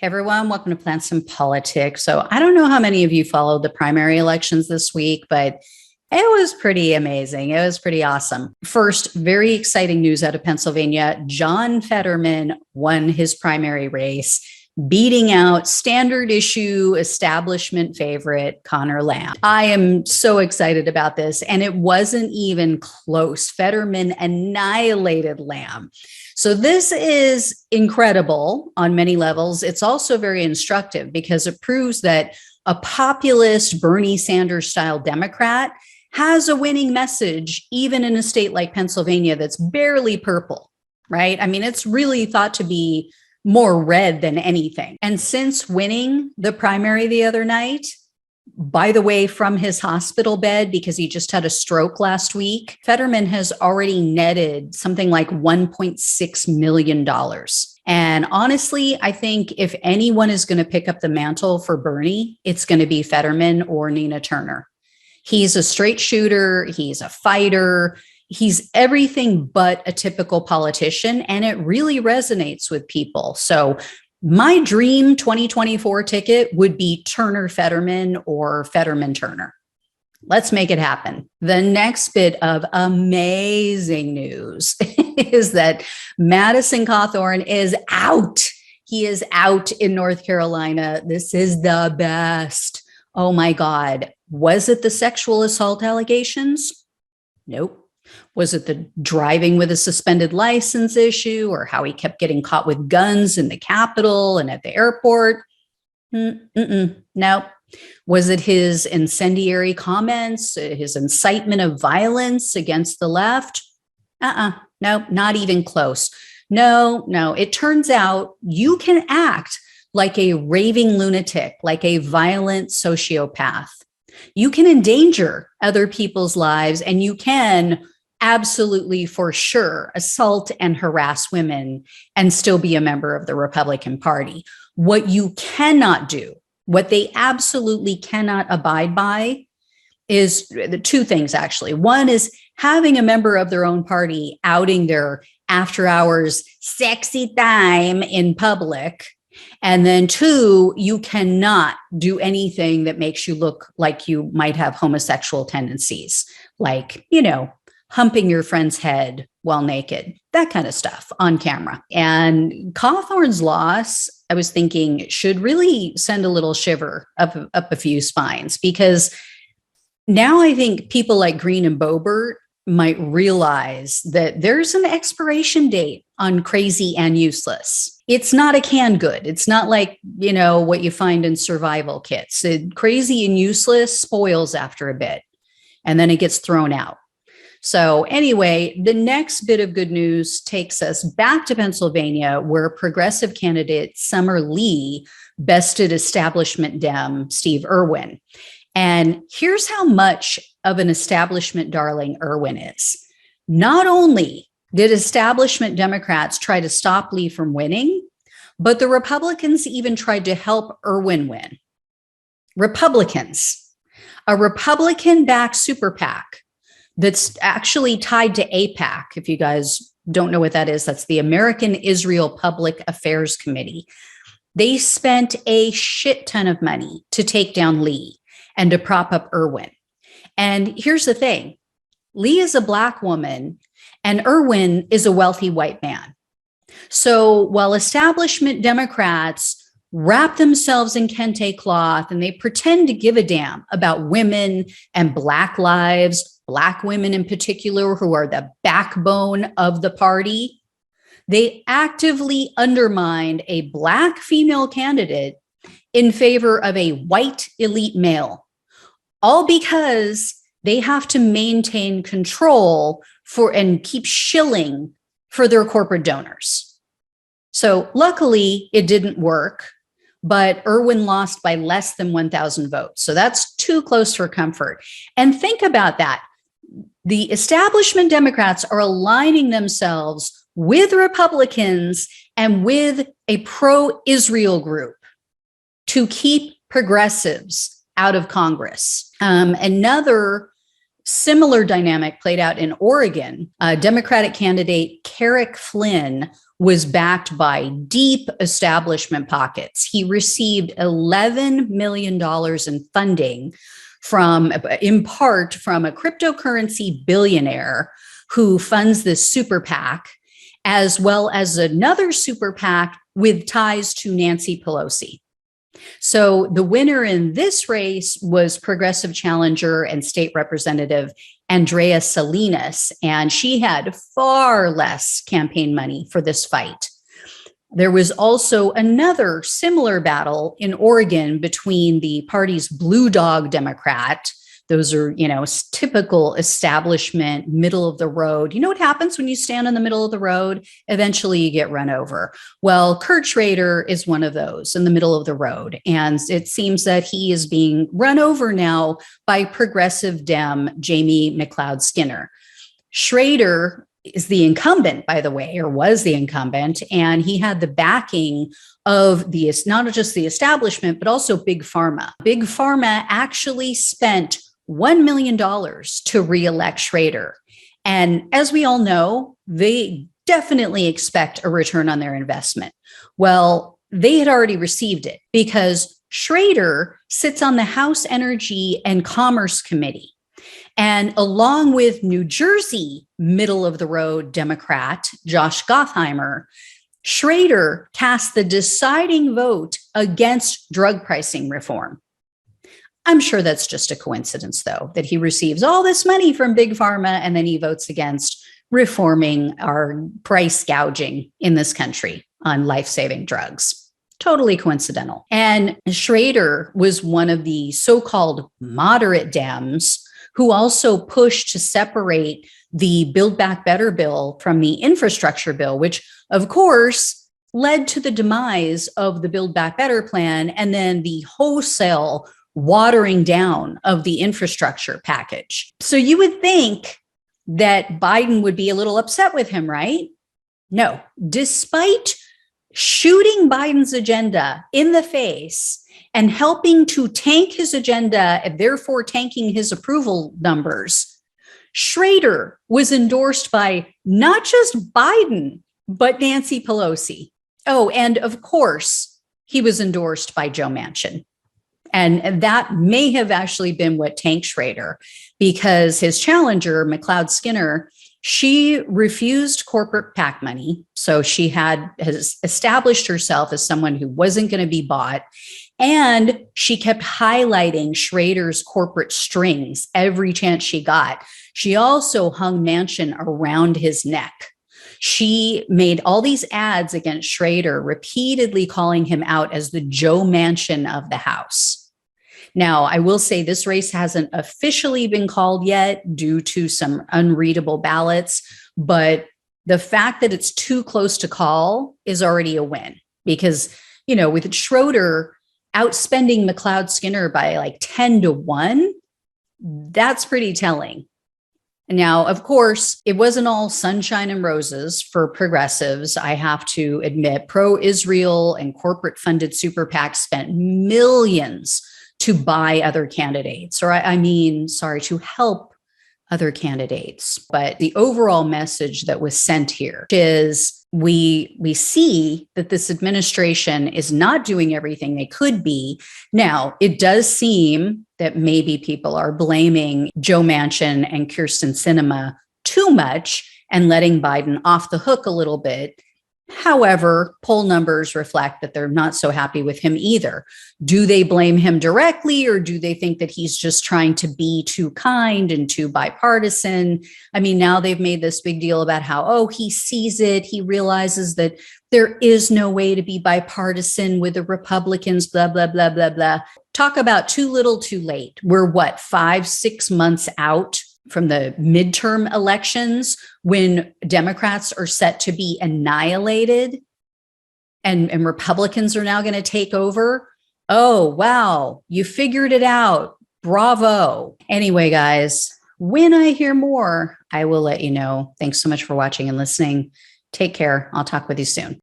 Hey everyone, welcome to Plants and Politics. So I don't know how many of you followed the primary elections this week, but it was pretty amazing. It was pretty awesome. First, very exciting news out of Pennsylvania. John Fetterman won his primary race, beating out standard issue establishment favorite Connor Lamb. I am so excited about this, and it wasn't even close. Fetterman annihilated Lamb. So this is incredible on many levels. It's also very instructive because it proves that a populist Bernie Sanders style Democrat has a winning message, even in a state like Pennsylvania that's barely purple, right? I mean, it's really thought to be more red than anything. And since winning the primary the other night, by the way, from his hospital bed, because he just had a stroke last week, Fetterman has already netted something like $1.6 million. And honestly, I think if anyone is going to pick up the mantle for Bernie, it's going to be Fetterman or Nina Turner. He's a straight shooter. He's a fighter. He's everything but a typical politician, and it really resonates with people. So my dream 2024 ticket would be Turner Fetterman or Fetterman Turner. Let's make it happen. The next bit of amazing news is that Madison Cawthorn is out. He is out in North Carolina. This is the best. Oh my God. Was it the sexual assault allegations? Nope. Was it the driving with a suspended license issue, or how he kept getting caught with guns in the Capitol and at the airport? No. Was it his incendiary comments, his incitement of violence against the left? No, not even close. No. It turns out you can act like a raving lunatic, like a violent sociopath. You can endanger other people's lives, and you can absolutely, for sure, assault and harass women and still be a member of the Republican Party. What you cannot do, what they absolutely cannot abide by, is the two things, actually. One is having a member of their own party outing their after hours sexy time in public. And then two, you cannot do anything that makes you look like you might have homosexual tendencies, like, humping your friend's head while naked, that kind of stuff on camera. And Cawthorn's loss, I was thinking, should really send a little shiver up a few spines, because now I think people like Green and Boebert might realize that there's an expiration date on crazy and useless. It's not a canned good. It's not like, what you find in survival kits. Crazy and useless spoils after a bit, and then it gets thrown out. So anyway, the next bit of good news takes us back to Pennsylvania, where progressive candidate Summer Lee bested establishment Dem Steve Irwin. And here's how much of an establishment darling Irwin is. Not only did establishment Democrats try to stop Lee from winning, but the Republicans even tried to help Irwin win. Republicans, a Republican-backed super PAC that's actually tied to AIPAC. If you guys don't know what that is, that's the American Israel Public Affairs Committee. They spent a shit ton of money to take down Lee and to prop up Irwin. And here's the thing. Lee is a Black woman and Irwin is a wealthy white man. So while establishment Democrats wrap themselves in kente cloth and they pretend to give a damn about women and Black lives, Black women in particular, who are the backbone of the party, they actively undermined a Black female candidate in favor of a white elite male, all because they have to maintain control for and keep shilling for their corporate donors. So luckily it didn't work, but Irwin lost by less than 1,000 votes. So that's too close for comfort. And think about that. The establishment Democrats are aligning themselves with Republicans and with a pro-Israel group to keep progressives out of Congress. Another similar dynamic played out in Oregon. Democratic candidate Carrick Flynn was backed by deep establishment pockets. He received $11 million in funding in part from a cryptocurrency billionaire who funds this super PAC, as well as another super PAC with ties to Nancy Pelosi. So the winner in this race was progressive challenger and state representative Andrea Salinas, and she had far less campaign money for this fight. There was also another similar battle in Oregon between the party's blue dog Democrat. Those are, typical establishment, middle of the road. You know what happens when you stand in the middle of the road? Eventually you get run over. Well, Kurt Schrader is one of those in the middle of the road. And it seems that he is being run over now by progressive Dem Jamie McLeod Skinner. Schrader is the incumbent, by the way, or was the incumbent, and he had the backing of not just the establishment, but also Big Pharma. Big Pharma actually spent $1 million to reelect Schrader. And as we all know, they definitely expect a return on their investment. Well, they had already received it because Schrader sits on the House Energy and Commerce Committee. And along with New Jersey middle of the road Democrat Josh Gottheimer, Schrader cast the deciding vote against drug pricing reform. I'm sure that's just a coincidence, though, that he receives all this money from Big Pharma and then he votes against reforming our price gouging in this country on life-saving drugs. Totally coincidental. And Schrader was one of the so-called moderate Dems who also pushed to separate the Build Back Better bill from the infrastructure bill, which, of course, led to the demise of the Build Back Better plan and then the wholesale watering down of the infrastructure package. So you would think that Biden would be a little upset with him, right? No, despite shooting Biden's agenda in the face and helping to tank his agenda and therefore tanking his approval numbers, Schrader was endorsed by not just Biden, but Nancy Pelosi. Oh, and of course, he was endorsed by Joe Manchin. And that may have actually been what tanked Schrader, because his challenger, McLeod Skinner, she refused corporate PAC money. So she has established herself as someone who wasn't going to be bought. And she kept highlighting Schrader's corporate strings every chance she got. She also hung Manchin around his neck. She made all these ads against Schrader, repeatedly calling him out as the Joe Manchin of the House. Now, I will say this race hasn't officially been called yet due to some unreadable ballots, but the fact that it's too close to call is already a win because, with Schroeder outspending McLeod Skinner by like 10-1, that's pretty telling. Now, of course, it wasn't all sunshine and roses for progressives. I have to admit, pro-Israel and corporate-funded super PACs spent millions to buy other candidates, to help other candidates. But the overall message that was sent here is we see that this administration is not doing everything they could be. Now, it does seem that maybe people are blaming Joe Manchin and Kirsten Sinema too much and letting Biden off the hook a little bit. However, poll numbers reflect that they're not so happy with him either. Do they blame him directly, or do they think that he's just trying to be too kind and too bipartisan? I mean, now they've made this big deal about how, he sees it. He realizes that there is no way to be bipartisan with the Republicans, blah, blah, blah, blah, blah. Talk about too little, too late. We're 5-6 months out from the midterm elections when Democrats are set to be annihilated and Republicans are now going to take over. Oh, wow. You figured it out. Bravo. Anyway, guys, when I hear more, I will let you know. Thanks so much for watching and listening. Take care. I'll talk with you soon.